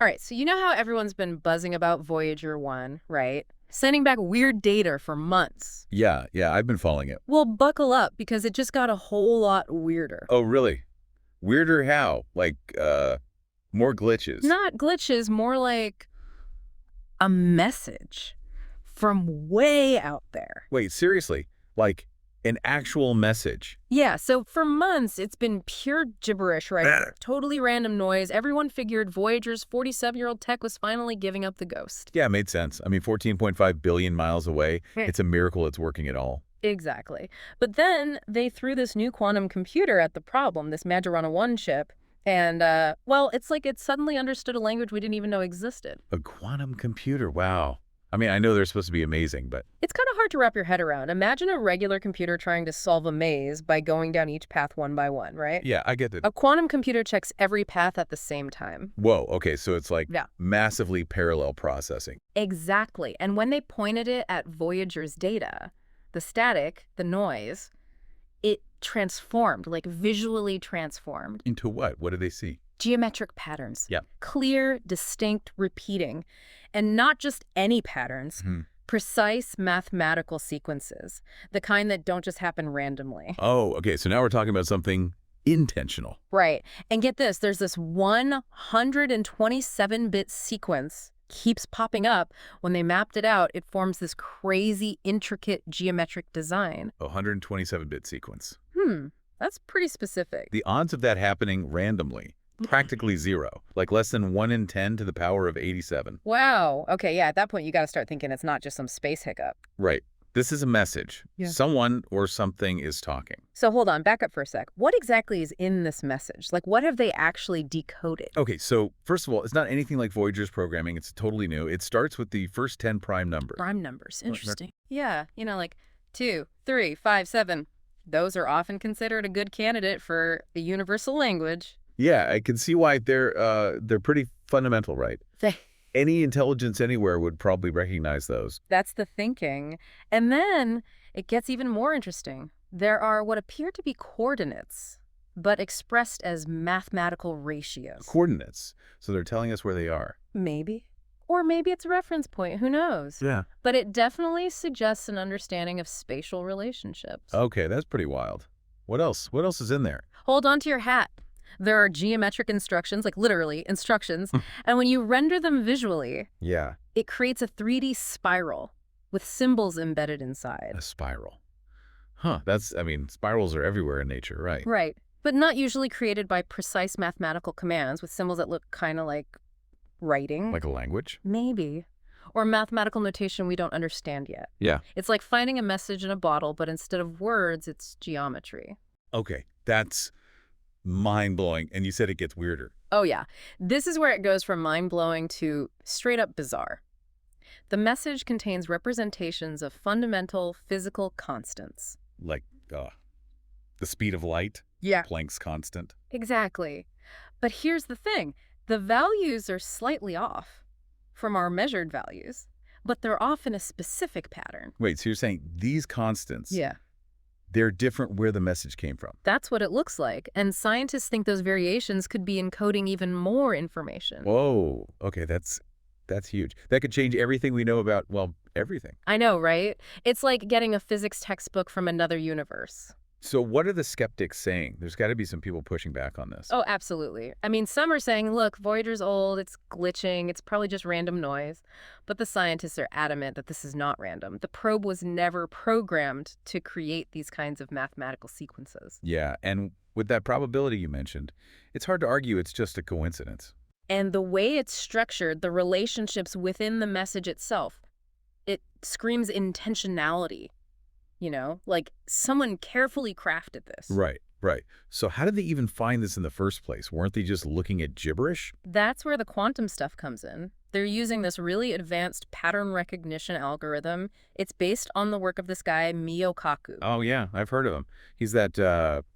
All right, so you know how everyone's been buzzing about Voyager 1, right? Sending back weird data for months. Yeah, I've been following it. Well, buckle up because it just got a whole lot weirder. Oh, really? Weirder how? Like, more glitches? Not glitches, more like a message from way out there. Wait, seriously? Like, an actual message? Yeah, so for months, it's been pure gibberish, right? Totally random noise. Everyone figured Voyager's 47-year-old tech was finally giving up the ghost. Yeah, it made sense. I mean, 14.5 billion miles away. It's a miracle it's working at all. Exactly. But then they threw this new quantum computer at the problem, this Majorana 1 chip, and, well, it's like it suddenly understood a language we didn't even know existed. A quantum computer, wow. I mean, I know they're supposed to be amazing, but... It's kind of hard to wrap your head around. Imagine a regular computer trying to solve a maze by going down each path one by one, right? Yeah, I get it. A quantum computer checks every path at the same time. Whoa, okay, so it's like Yeah. massively parallel processing. Exactly. And when they pointed it at Voyager's data, the static, the noise, it transformed, like visually transformed. Into what? What do they see? Geometric patterns. Yeah. Clear, distinct, repeating. And not just any patterns. Precise mathematical sequences. The kind that don't just happen randomly. Oh, okay, so now we're talking about something intentional. Right. And get this, there's this 127-bit sequence keeps popping up. When they mapped it out, it forms this crazy, intricate geometric design. A 127-bit sequence. That's pretty specific. The odds of that happening randomly, practically zero. Like less than 1 in 10 to the power of 87. Wow. Okay, yeah, at that point, you got to start thinking it's not just some space hiccup. Right. This is a message. Yeah. Someone or something is talking. So hold on, back up for a sec. What exactly is in this message? Like, what have they actually decoded? Okay, so first of all, it's not anything like Voyager's programming. It's totally new. It starts with the first 10 prime numbers. Prime numbers. Interesting. Yeah, you know, like 2, 3, 5, 7. Those are often considered a good candidate for a universal language. Yeah, I can see why they're pretty fundamental, right? Any intelligence anywhere would probably recognize those. That's the thinking. And then it gets even more interesting. There are what appear to be coordinates, but expressed as mathematical ratios. Coordinates. So they're telling us where they are. Maybe. Or maybe it's a reference point. Who knows? Yeah. But it definitely suggests an understanding of spatial relationships. Okay, that's pretty wild. What else? What else is in there? Hold on to your hat. There are geometric instructions, like literally instructions, and when you render them visually, Yeah. it creates a 3D spiral with symbols embedded inside. A spiral. Huh, I mean, spirals are everywhere in nature, right? Right, but not usually created by precise mathematical commands with symbols that look kind of like writing. Like a language? Maybe. Or mathematical notation we don't understand yet. Yeah. It's like finding a message in a bottle, but instead of words, it's geometry. Okay, that's mind-blowing, and you said it gets weirder. Oh yeah, this is where it goes from mind-blowing to straight-up bizarre. The message contains representations of fundamental physical constants. Like, the speed of light? Yeah. Planck's constant? Exactly. But here's the thing. The values are slightly off from our measured values, but they're off in a specific pattern. Wait, so you're saying these constants, Yeah. they're different where the message came from? That's what it looks like, and scientists think those variations could be encoding even more information. Whoa, okay, that's huge. That could change everything we know about, well, everything. I know, right? It's like getting a physics textbook from another universe. So what are the skeptics saying? There's got to be some people pushing back on this. Oh, absolutely. I mean, some are saying, look, Voyager's old, it's glitching, it's probably just random noise. But the scientists are adamant that this is not random. The probe was never programmed to create these kinds of mathematical sequences. Yeah, and with that probability you mentioned, it's hard to argue it's just a coincidence. And the way it's structured, the relationships within the message itself, it screams intentionality. You know, like someone carefully crafted this. Right. So how did they even find this in the first place? Weren't they just looking at gibberish? That's where the quantum stuff comes in. They're using this really advanced pattern recognition algorithm. It's based on the work of this guy, Mio Kaku. Oh, yeah, I've heard of him. He's that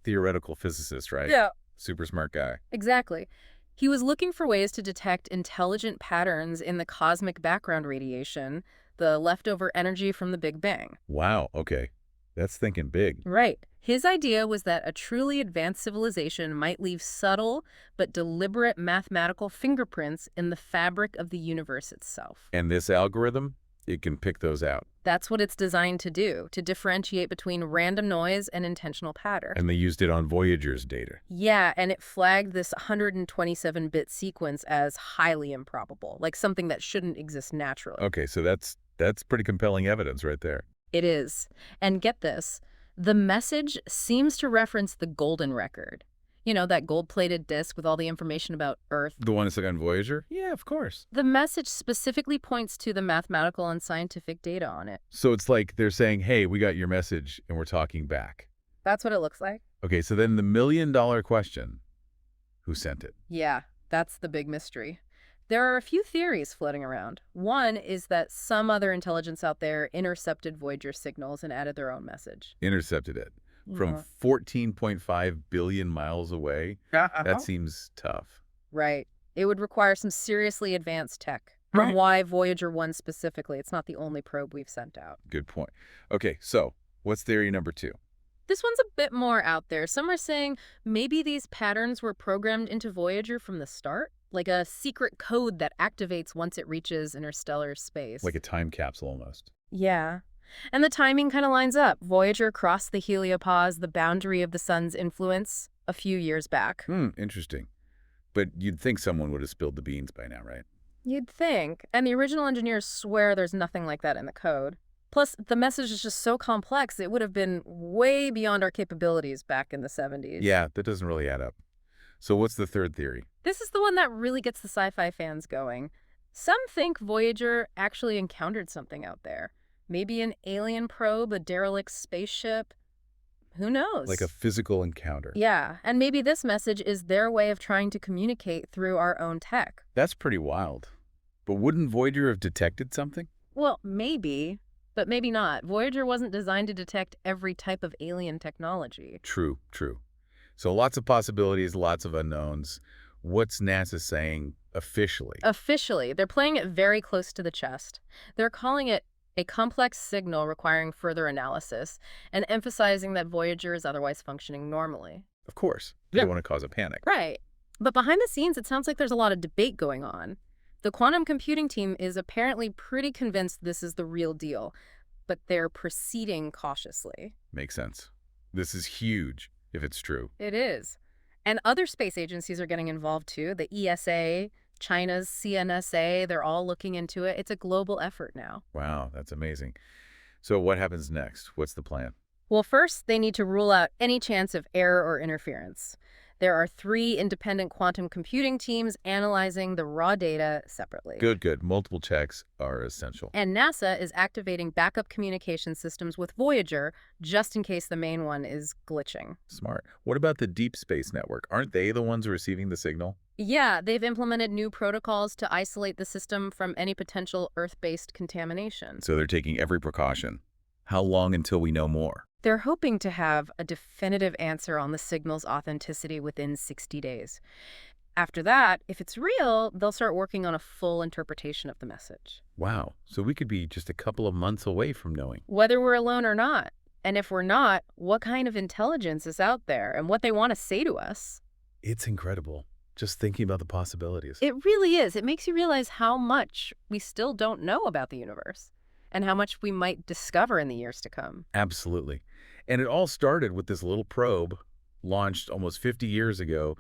theoretical physicist, right? Yeah. Super smart guy. Exactly. He was looking for ways to detect intelligent patterns in the cosmic background radiation, the leftover energy from the Big Bang. Wow, okay. That's thinking big. Right. His idea was that a truly advanced civilization might leave subtle but deliberate mathematical fingerprints in the fabric of the universe itself. And this algorithm, it can pick those out. That's what it's designed to do, to differentiate between random noise and intentional pattern. And they used it on Voyager's data. Yeah, and it flagged this 127-bit sequence as highly improbable, like something that shouldn't exist naturally. Okay, so that's pretty compelling evidence right there. It is. And get this, the message seems to reference the golden record. You know, that gold-plated disc with all the information about Earth. The one that's like on Voyager? Yeah, of course. The message specifically points to the mathematical and scientific data on it. So it's like they're saying, hey, we got your message, and we're talking back. That's what it looks like. Okay, so then the million-dollar question, who sent it? Yeah, that's the big mystery. There are a few theories floating around. One is that some other intelligence out there intercepted Voyager signals and added their own message. Intercepted it. From 14.5 billion miles away? That seems tough. Right. It would require some seriously advanced tech. Right. Why Voyager 1 specifically? It's not the only probe we've sent out. Good point. Okay, so what's theory number 2? This one's a bit more out there. Some are saying maybe these patterns were programmed into Voyager from the start, like a secret code that activates once it reaches interstellar space. Like a time capsule almost. Yeah. And the timing kind of lines up. Voyager crossed the heliopause, the boundary of the sun's influence, a few years back. Interesting. But you'd think someone would have spilled the beans by now, right? You'd think. And the original engineers swear there's nothing like that in the code. Plus, the message is just so complex, it would have been way beyond our capabilities back in the 70s. Yeah, that doesn't really add up. So what's the third theory? This is the one that really gets the sci-fi fans going. Some think Voyager actually encountered something out there. Maybe an alien probe, a derelict spaceship. Who knows? Like a physical encounter. Yeah, and maybe this message is their way of trying to communicate through our own tech. That's pretty wild. But wouldn't Voyager have detected something? Well, maybe, but maybe not. Voyager wasn't designed to detect every type of alien technology. True. So lots of possibilities, lots of unknowns. What's NASA saying officially? Officially, they're playing it very close to the chest. They're calling it a complex signal requiring further analysis, and emphasizing that Voyager is otherwise functioning normally. Of course. They don't want to cause a panic. Right. But behind the scenes, it sounds like there's a lot of debate going on. The quantum computing team is apparently pretty convinced this is the real deal, but they're proceeding cautiously. Makes sense. This is huge, if it's true. It is. And other space agencies are getting involved too. The ESA, China's CNSA, they're all looking into it. It's a global effort now. Wow, that's amazing. So what happens next? What's the plan? Well, first, they need to rule out any chance of error or interference. There are 3 independent quantum computing teams analyzing the raw data separately. Good. Multiple checks are essential. And NASA is activating backup communication systems with Voyager just in case the main one is glitching. Smart. What about the Deep Space Network? Aren't they the ones receiving the signal? Yeah, they've implemented new protocols to isolate the system from any potential Earth-based contamination. So they're taking every precaution. How long until we know more? They're hoping to have a definitive answer on the signal's authenticity within 60 days. After that, if it's real, they'll start working on a full interpretation of the message. Wow. So we could be just a couple of months away from knowing. Whether we're alone or not. And if we're not, what kind of intelligence is out there and what they want to say to us. It's incredible. Just thinking about the possibilities. It really is. It makes you realize how much we still don't know about the universe and how much we might discover in the years to come. Absolutely. And it all started with this little probe launched almost 50 years ago,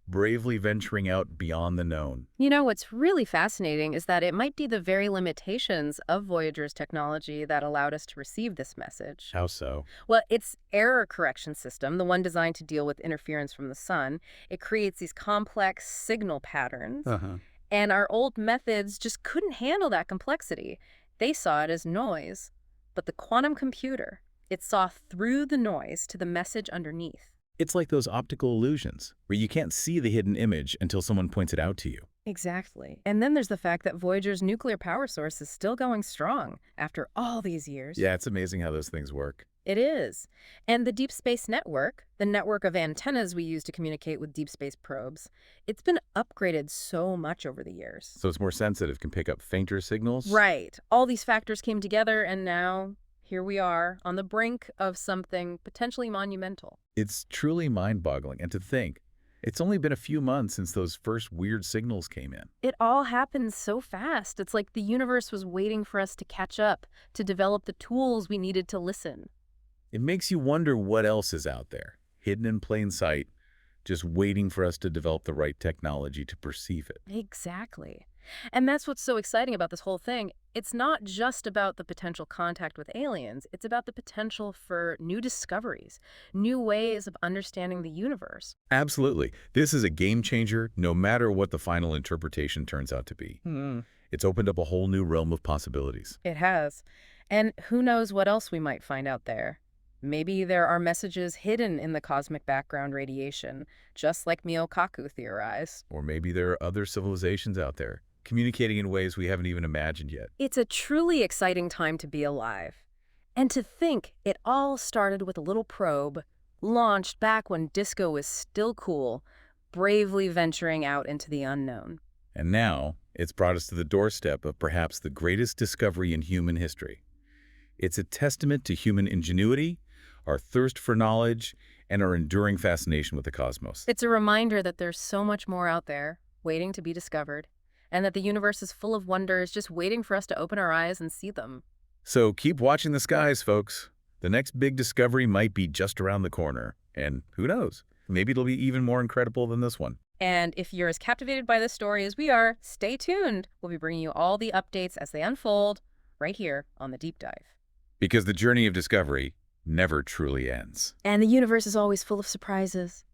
bravely venturing out beyond the known. You know, what's really fascinating is that it might be the very limitations of Voyager's technology that allowed us to receive this message. How so? Well, its error correction system, the one designed to deal with interference from the sun, it creates these complex signal patterns. And our old methods just couldn't handle that complexity. They saw it as noise. But the quantum computer, it saw through the noise to the message underneath. It's like those optical illusions, where you can't see the hidden image until someone points it out to you. Exactly. And then there's the fact that Voyager's nuclear power source is still going strong after all these years. Yeah, it's amazing how those things work. It is. And the Deep Space Network, the network of antennas we use to communicate with deep space probes, it's been upgraded so much over the years. So it's more sensitive, can pick up fainter signals? Right. All these factors came together, and now here we are on the brink of something potentially monumental. It's truly mind-boggling. And to think, it's only been a few months since those first weird signals came in. It all happens so fast. It's like the universe was waiting for us to catch up, to develop the tools we needed to listen. It makes you wonder what else is out there, hidden in plain sight, just waiting for us to develop the right technology to perceive it. Exactly. And that's what's so exciting about this whole thing. It's not just about the potential contact with aliens, it's about the potential for new discoveries, new ways of understanding the universe. Absolutely. This is a game changer, no matter what the final interpretation turns out to be. It's opened up a whole new realm of possibilities. It has. And who knows what else we might find out there. Maybe there are messages hidden in the cosmic background radiation, just like Miokaku theorized. Or maybe there are other civilizations out there, communicating in ways we haven't even imagined yet. It's a truly exciting time to be alive. And to think it all started with a little probe, launched back when disco was still cool, bravely venturing out into the unknown. And now, it's brought us to the doorstep of perhaps the greatest discovery in human history. It's a testament to human ingenuity, our thirst for knowledge, and our enduring fascination with the cosmos. It's a reminder that there's so much more out there, waiting to be discovered, and that the universe is full of wonders just waiting for us to open our eyes and see them. So keep watching the skies, folks. The next big discovery might be just around the corner. And who knows? Maybe it'll be even more incredible than this one. And if you're as captivated by this story as we are, stay tuned. We'll be bringing you all the updates as they unfold right here on The Deep Dive. Because the journey of discovery never truly ends. And the universe is always full of surprises.